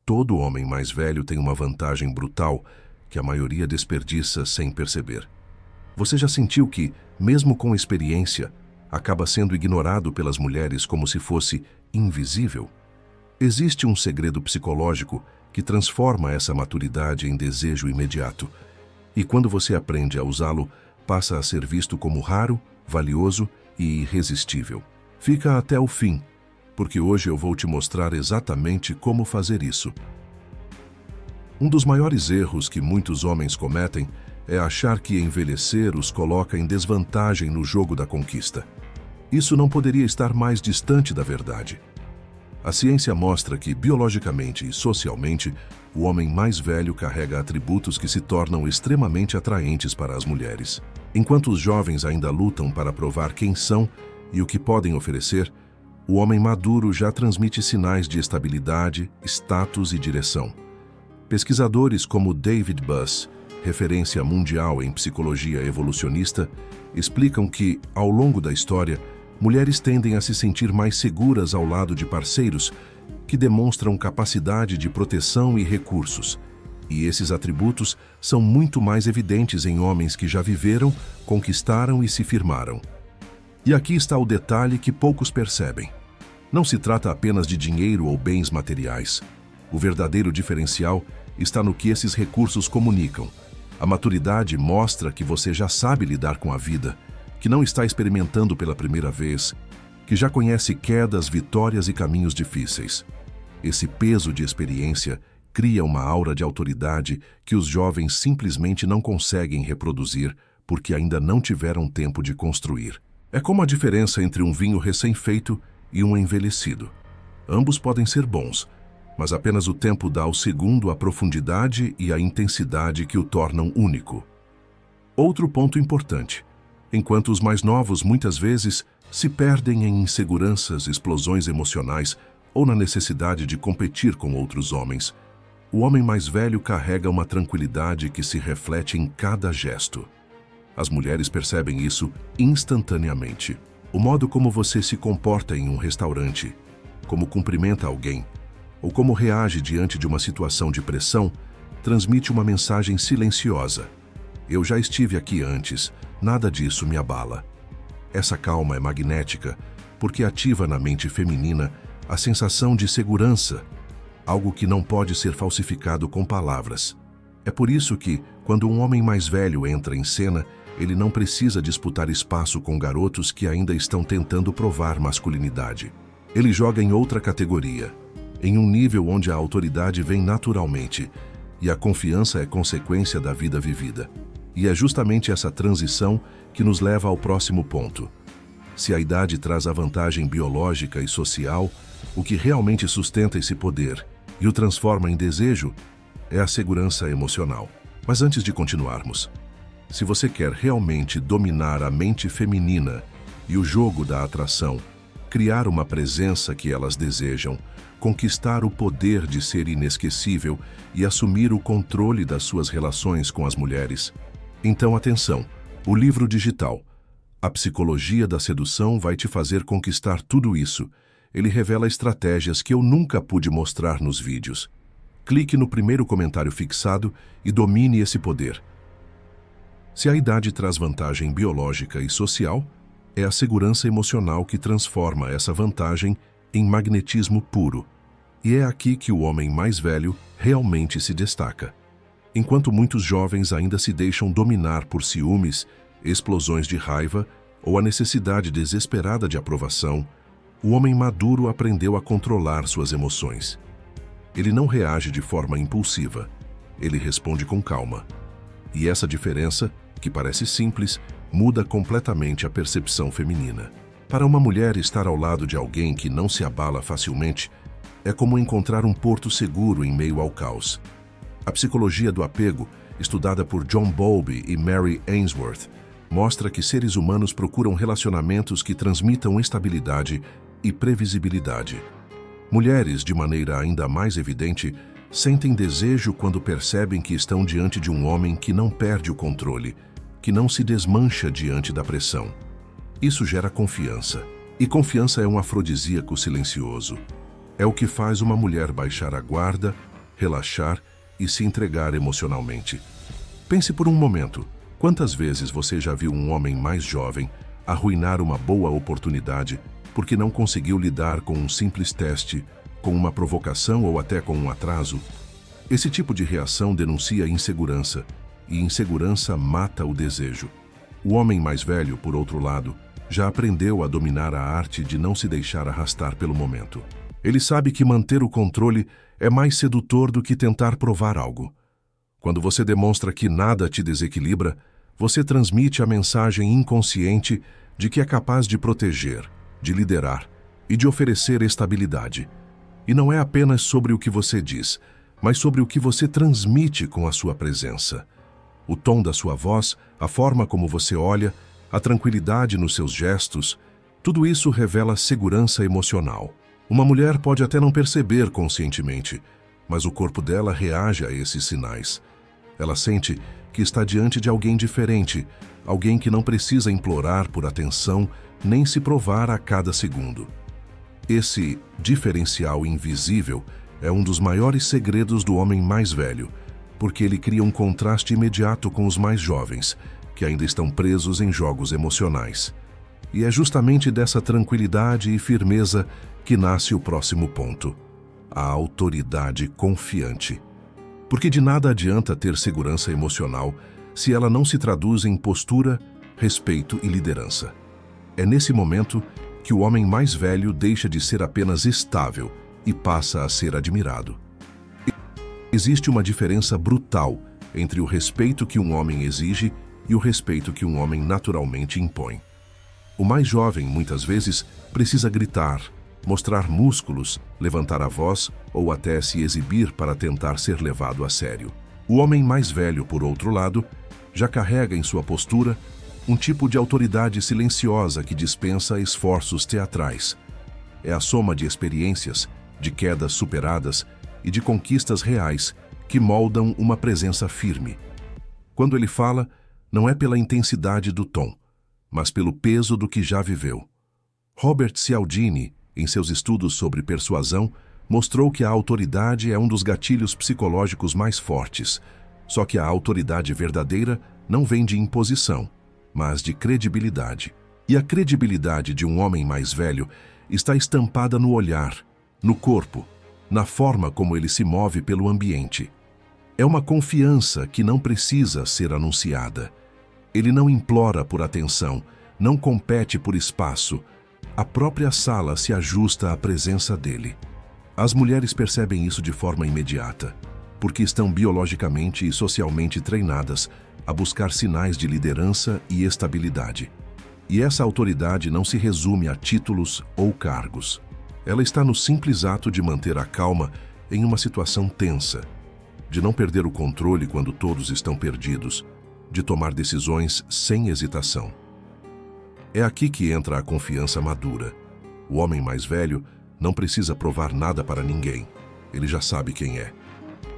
Todo homem mais velho tem uma vantagem brutal que a maioria desperdiça sem perceber. Você já sentiu que, mesmo com experiência, acaba sendo ignorado pelas mulheres como se fosse invisível? Existe um segredo psicológico que transforma essa maturidade em desejo imediato. E quando você aprende a usá-lo, passa a ser visto como raro, valioso e irresistível. Fica até o fim, porque hoje eu vou te mostrar exatamente como fazer isso. Um dos maiores erros que muitos homens cometem é achar que envelhecer os coloca em desvantagem no jogo da conquista. Isso não poderia estar mais distante da verdade. A ciência mostra que, biologicamente e socialmente, o homem mais velho carrega atributos que se tornam extremamente atraentes para as mulheres. Enquanto os jovens ainda lutam para provar quem são e o que podem oferecer, o homem maduro já transmite sinais de estabilidade, status e direção. Pesquisadores como David Buss, referência mundial em psicologia evolucionista, explicam que, ao longo da história, mulheres tendem a se sentir mais seguras ao lado de parceiros que demonstram capacidade de proteção e recursos. E esses atributos são muito mais evidentes em homens que já viveram, conquistaram e se firmaram. E aqui está o detalhe que poucos percebem. Não se trata apenas de dinheiro ou bens materiais. O verdadeiro diferencial está no que esses recursos comunicam. A maturidade mostra que você já sabe lidar com a vida, que não está experimentando pela primeira vez, que já conhece quedas, vitórias e caminhos difíceis. Esse peso de experiência cria uma aura de autoridade que os jovens simplesmente não conseguem reproduzir porque ainda não tiveram tempo de construir. É como a diferença entre um vinho recém-feito e um envelhecido. Ambos podem ser bons, mas apenas o tempo dá ao segundo a profundidade e a intensidade que o tornam único. Outro ponto importante: enquanto os mais novos muitas vezes se perdem em inseguranças, explosões emocionais ou na necessidade de competir com outros homens, o homem mais velho carrega uma tranquilidade que se reflete em cada gesto. As mulheres percebem isso instantaneamente. O modo como você se comporta em um restaurante, como cumprimenta alguém, ou como reage diante de uma situação de pressão, transmite uma mensagem silenciosa. Eu já estive aqui antes, nada disso me abala. Essa calma é magnética, porque ativa na mente feminina a sensação de segurança, algo que não pode ser falsificado com palavras. É por isso que, quando um homem mais velho entra em cena, ele não precisa disputar espaço com garotos que ainda estão tentando provar masculinidade. Ele joga em outra categoria, em um nível onde a autoridade vem naturalmente, e a confiança é consequência da vida vivida. E é justamente essa transição que nos leva ao próximo ponto. Se a idade traz a vantagem biológica e social, o que realmente sustenta esse poder e o transforma em desejo é a segurança emocional. Mas antes de continuarmos, se você quer realmente dominar a mente feminina e o jogo da atração, criar uma presença que elas desejam, conquistar o poder de ser inesquecível e assumir o controle das suas relações com as mulheres, então atenção, o livro digital, A Psicologia da Sedução, vai te fazer conquistar tudo isso. Ele revela estratégias que eu nunca pude mostrar nos vídeos. Clique no primeiro comentário fixado e domine esse poder. Se a idade traz vantagem biológica e social, é a segurança emocional que transforma essa vantagem em magnetismo puro. E é aqui que o homem mais velho realmente se destaca. Enquanto muitos jovens ainda se deixam dominar por ciúmes, explosões de raiva ou a necessidade desesperada de aprovação, o homem maduro aprendeu a controlar suas emoções. Ele não reage de forma impulsiva, ele responde com calma. E essa diferença, que parece simples, muda completamente a percepção feminina. Para uma mulher, estar ao lado de alguém que não se abala facilmente é como encontrar um porto seguro em meio ao caos. A psicologia do apego, estudada por John Bowlby e Mary Ainsworth, mostra que seres humanos procuram relacionamentos que transmitam estabilidade e previsibilidade. Mulheres, de maneira ainda mais evidente, sentem desejo quando percebem que estão diante de um homem que não perde o controle, que não se desmancha diante da pressão. Isso gera confiança. E confiança é um afrodisíaco silencioso. É o que faz uma mulher baixar a guarda relaxar e se entregar emocionalmente. Pense por um momento, quantas vezes você já viu um homem mais jovem arruinar uma boa oportunidade porque não conseguiu lidar com um simples teste, com uma provocação ou até com um atraso? Esse tipo de reação denuncia insegurança, e insegurança mata o desejo. O homem mais velho, por outro lado, já aprendeu a dominar a arte de não se deixar arrastar pelo momento. Ele sabe que manter o controle é mais sedutor do que tentar provar algo. Quando você demonstra que nada te desequilibra, você transmite a mensagem inconsciente de que é capaz de proteger, de liderar e de oferecer estabilidade. E não é apenas sobre o que você diz, mas sobre o que você transmite com a sua presença. O tom da sua voz, a forma como você olha, a tranquilidade nos seus gestos, tudo isso revela segurança emocional. Uma mulher pode até não perceber conscientemente, mas o corpo dela reage a esses sinais. Ela sente que está diante de alguém diferente, alguém que não precisa implorar por atenção nem se provar a cada segundo. Esse diferencial invisível é um dos maiores segredos do homem mais velho, porque ele cria um contraste imediato com os mais jovens, que ainda estão presos em jogos emocionais. E é justamente dessa tranquilidade e firmeza que nasce o próximo ponto: a autoridade confiante. Porque de nada adianta ter segurança emocional se ela não se traduz em postura, respeito e liderança. É nesse momento que o homem mais velho deixa de ser apenas estável e passa a ser admirado. Existe uma diferença brutal entre o respeito que um homem exige e o respeito que um homem naturalmente impõe. O mais jovem, muitas vezes, precisa gritar, mostrar músculos, levantar a voz ou até se exibir para tentar ser levado a sério. O homem mais velho, por outro lado, já carrega em sua postura um tipo de autoridade silenciosa que dispensa esforços teatrais. É a soma de experiências, de quedas superadas e de conquistas reais que moldam uma presença firme. Quando ele fala, não é pela intensidade do tom, mas pelo peso do que já viveu. Robert Cialdini, em seus estudos sobre persuasão, mostrou que a autoridade é um dos gatilhos psicológicos mais fortes, só que a autoridade verdadeira não vem de imposição, mas de credibilidade. E a credibilidade de um homem mais velho está estampada no olhar, no corpo, na forma como ele se move pelo ambiente. É uma confiança que não precisa ser anunciada. Ele não implora por atenção, não compete por espaço. A própria sala se ajusta à presença dele. As mulheres percebem isso de forma imediata, porque estão biologicamente e socialmente treinadas a buscar sinais de liderança e estabilidade. E essa autoridade não se resume a títulos ou cargos. Ela está no simples ato de manter a calma em uma situação tensa, de não perder o controle quando todos estão perdidos, de tomar decisões sem hesitação. É aqui que entra a confiança madura. O homem mais velho não precisa provar nada para ninguém. Ele já sabe quem é.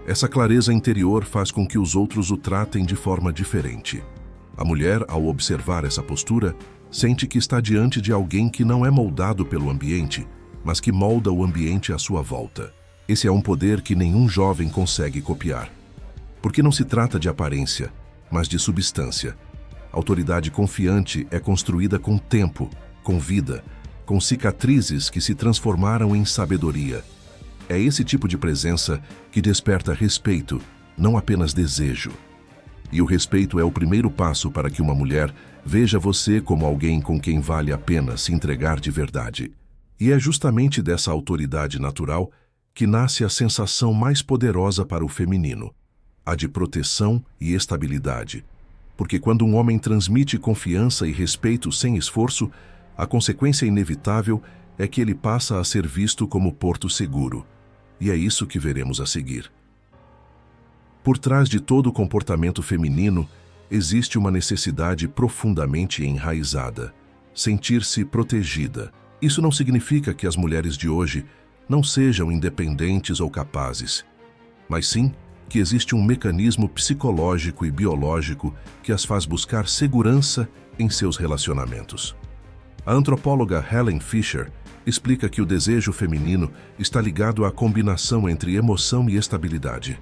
Essa clareza interior faz com que os outros o tratem de forma diferente. A mulher, ao observar essa postura, sente que está diante de alguém que não é moldado pelo ambiente, mas que molda o ambiente à sua volta. Esse é um poder que nenhum jovem consegue copiar. Porque não se trata de aparência, mas de substância. Autoridade confiante é construída com tempo, com vida, com cicatrizes que se transformaram em sabedoria. É esse tipo de presença que desperta respeito, não apenas desejo. E o respeito é o primeiro passo para que uma mulher veja você como alguém com quem vale a pena se entregar de verdade. E é justamente dessa autoridade natural que nasce a sensação mais poderosa para o feminino, a de proteção e estabilidade. Porque quando um homem transmite confiança e respeito sem esforço, a consequência inevitável é que ele passa a ser visto como porto seguro. E é isso que veremos a seguir. Por trás de todo o comportamento feminino, existe uma necessidade profundamente enraizada: sentir-se protegida. Isso não significa que as mulheres de hoje não sejam independentes ou capazes, mas sim que existe um mecanismo psicológico e biológico que as faz buscar segurança em seus relacionamentos. A antropóloga Helen Fisher explica que o desejo feminino está ligado à combinação entre emoção e estabilidade.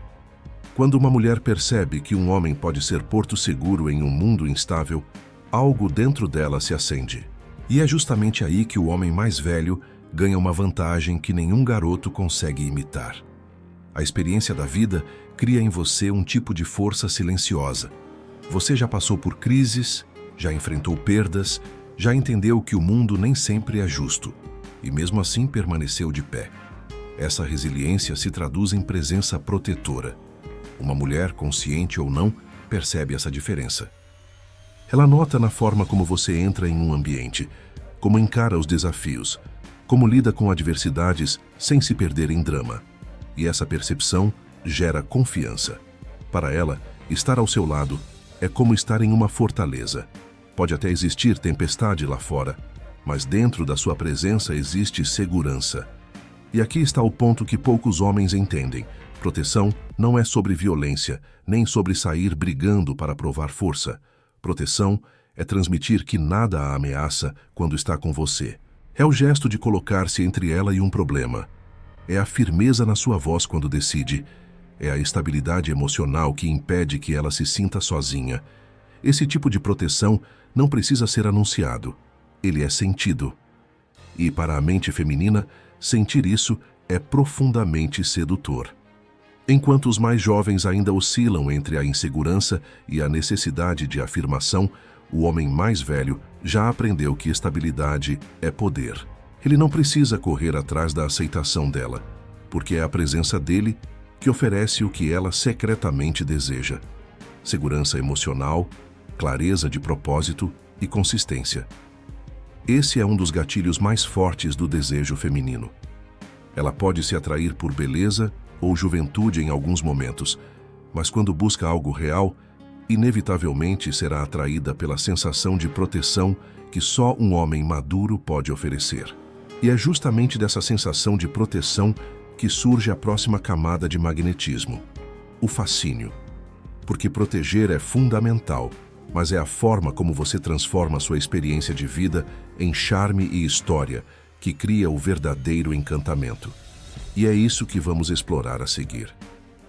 Quando uma mulher percebe que um homem pode ser porto seguro em um mundo instável, algo dentro dela se acende. E é justamente aí que o homem mais velho ganha uma vantagem que nenhum garoto consegue imitar. A experiência da vida cria em você um tipo de força silenciosa. Você já passou por crises, já enfrentou perdas, já entendeu que o mundo nem sempre é justo, e mesmo assim permaneceu de pé. Essa resiliência se traduz em presença protetora. Uma mulher, consciente ou não, percebe essa diferença. Ela nota na forma como você entra em um ambiente, como encara os desafios, como lida com adversidades sem se perder em drama. E essa percepção gera confiança. Para ela, estar ao seu lado é como estar em uma fortaleza. Pode até existir tempestade lá fora, mas dentro da sua presença existe segurança. E aqui está o ponto que poucos homens entendem. Proteção não é sobre violência, nem sobre sair brigando para provar força. Proteção é transmitir que nada a ameaça quando está com você. É o gesto de colocar-se entre ela e um problema. É a firmeza na sua voz quando decide. É a estabilidade emocional que impede que ela se sinta sozinha. Esse tipo de proteção não precisa ser anunciado. Ele é sentido. E para a mente feminina, sentir isso é profundamente sedutor. Enquanto os mais jovens ainda oscilam entre a insegurança e a necessidade de afirmação, o homem mais velho já aprendeu que estabilidade é poder. Ele não precisa correr atrás da aceitação dela, porque é a presença dele que oferece o que ela secretamente deseja: segurança emocional, clareza de propósito e consistência. Esse é um dos gatilhos mais fortes do desejo feminino. Ela pode se atrair por beleza ou juventude em alguns momentos, mas quando busca algo real, inevitavelmente será atraída pela sensação de proteção que só um homem maduro pode oferecer. E é justamente dessa sensação de proteção que surge a próxima camada de magnetismo: o fascínio. Porque proteger é fundamental, mas é a forma como você transforma sua experiência de vida em charme e história que cria o verdadeiro encantamento. E é isso que vamos explorar a seguir.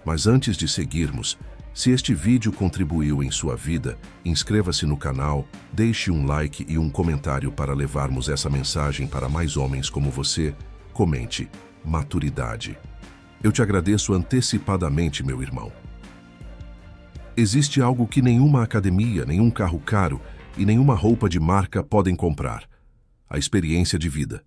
Mas antes de seguirmos, se este vídeo contribuiu em sua vida, inscreva-se no canal, deixe um like e um comentário para levarmos essa mensagem para mais homens como você. Comente: maturidade. Eu te agradeço antecipadamente, meu irmão. Existe algo que nenhuma academia, nenhum carro caro e nenhuma roupa de marca podem comprar: a experiência de vida.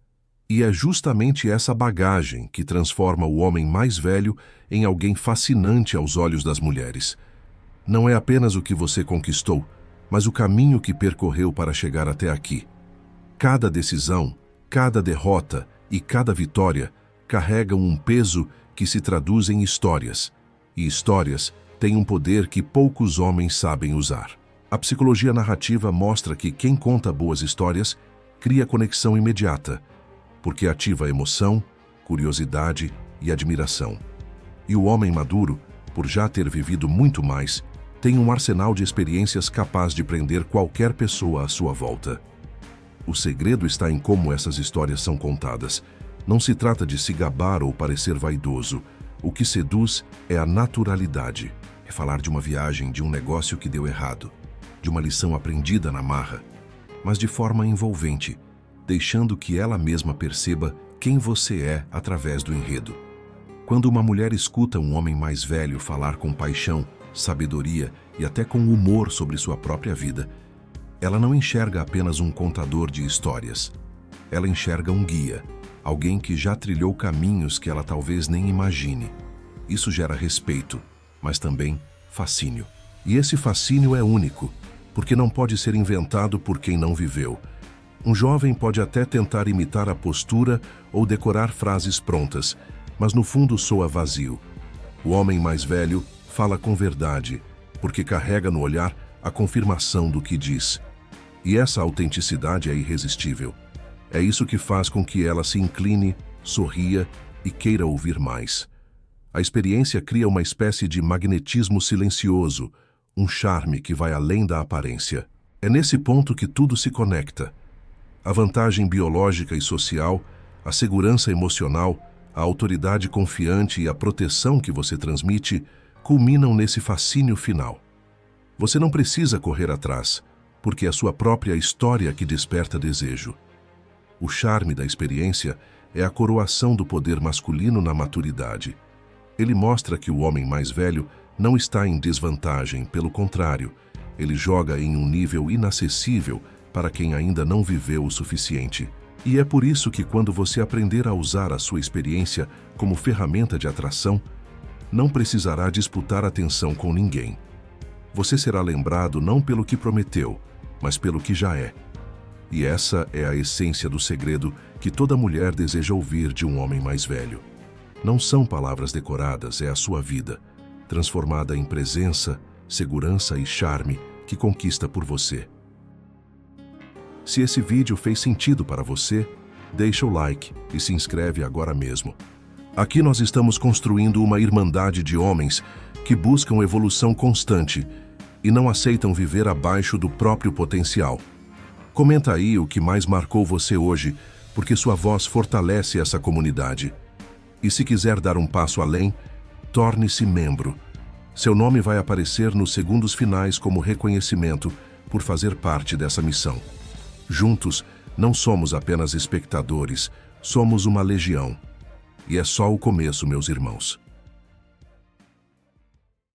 E é justamente essa bagagem que transforma o homem mais velho em alguém fascinante aos olhos das mulheres. Não é apenas o que você conquistou, mas o caminho que percorreu para chegar até aqui. Cada decisão, cada derrota e cada vitória carregam um peso que se traduz em histórias. E histórias têm um poder que poucos homens sabem usar. A psicologia narrativa mostra que quem conta boas histórias cria conexão imediata, porque ativa emoção, curiosidade e admiração. E o homem maduro, por já ter vivido muito mais, tem um arsenal de experiências capaz de prender qualquer pessoa à sua volta. O segredo está em como essas histórias são contadas. Não se trata de se gabar ou parecer vaidoso. O que seduz é a naturalidade. É falar de uma viagem, de um negócio que deu errado, de uma lição aprendida na marra, mas de forma envolvente, deixando que ela mesma perceba quem você é através do enredo. Quando uma mulher escuta um homem mais velho falar com paixão, sabedoria e até com humor sobre sua própria vida, ela não enxerga apenas um contador de histórias. Ela enxerga um guia, alguém que já trilhou caminhos que ela talvez nem imagine. Isso gera respeito, mas também fascínio. E esse fascínio é único, porque não pode ser inventado por quem não viveu. Um jovem pode até tentar imitar a postura ou decorar frases prontas, mas no fundo soa vazio. O homem mais velho fala com verdade, porque carrega no olhar a confirmação do que diz. E essa autenticidade é irresistível. É isso que faz com que ela se incline, sorria e queira ouvir mais. A experiência cria uma espécie de magnetismo silencioso, um charme que vai além da aparência. É nesse ponto que tudo se conecta. A vantagem biológica e social, A segurança emocional, a autoridade confiante e a proteção que você transmite culminam nesse fascínio final. Você não precisa correr atrás, porque é a sua própria história que desperta desejo. O charme da experiência é a coroação do poder masculino na maturidade. Ele mostra que o homem mais velho não está em desvantagem, pelo contrário, ele joga em um nível inacessível para quem ainda não viveu o suficiente. E é por isso que quando você aprender a usar a sua experiência como ferramenta de atração, não precisará disputar atenção com ninguém. Você será lembrado não pelo que prometeu, mas pelo que já é. E essa é a essência do segredo que toda mulher deseja ouvir de um homem mais velho. Não são palavras decoradas, é a sua vida, transformada em presença, segurança e charme que conquista por você. Se esse vídeo fez sentido para você, deixa o like e se inscreve agora mesmo. Aqui nós estamos construindo uma irmandade de homens que buscam evolução constante e não aceitam viver abaixo do próprio potencial. Comenta aí o que mais marcou você hoje, porque sua voz fortalece essa comunidade. E se quiser dar um passo além, torne-se membro. Seu nome vai aparecer nos segundos finais como reconhecimento por fazer parte dessa missão. Juntos, não somos apenas espectadores, somos uma legião. E é só o começo, meus irmãos.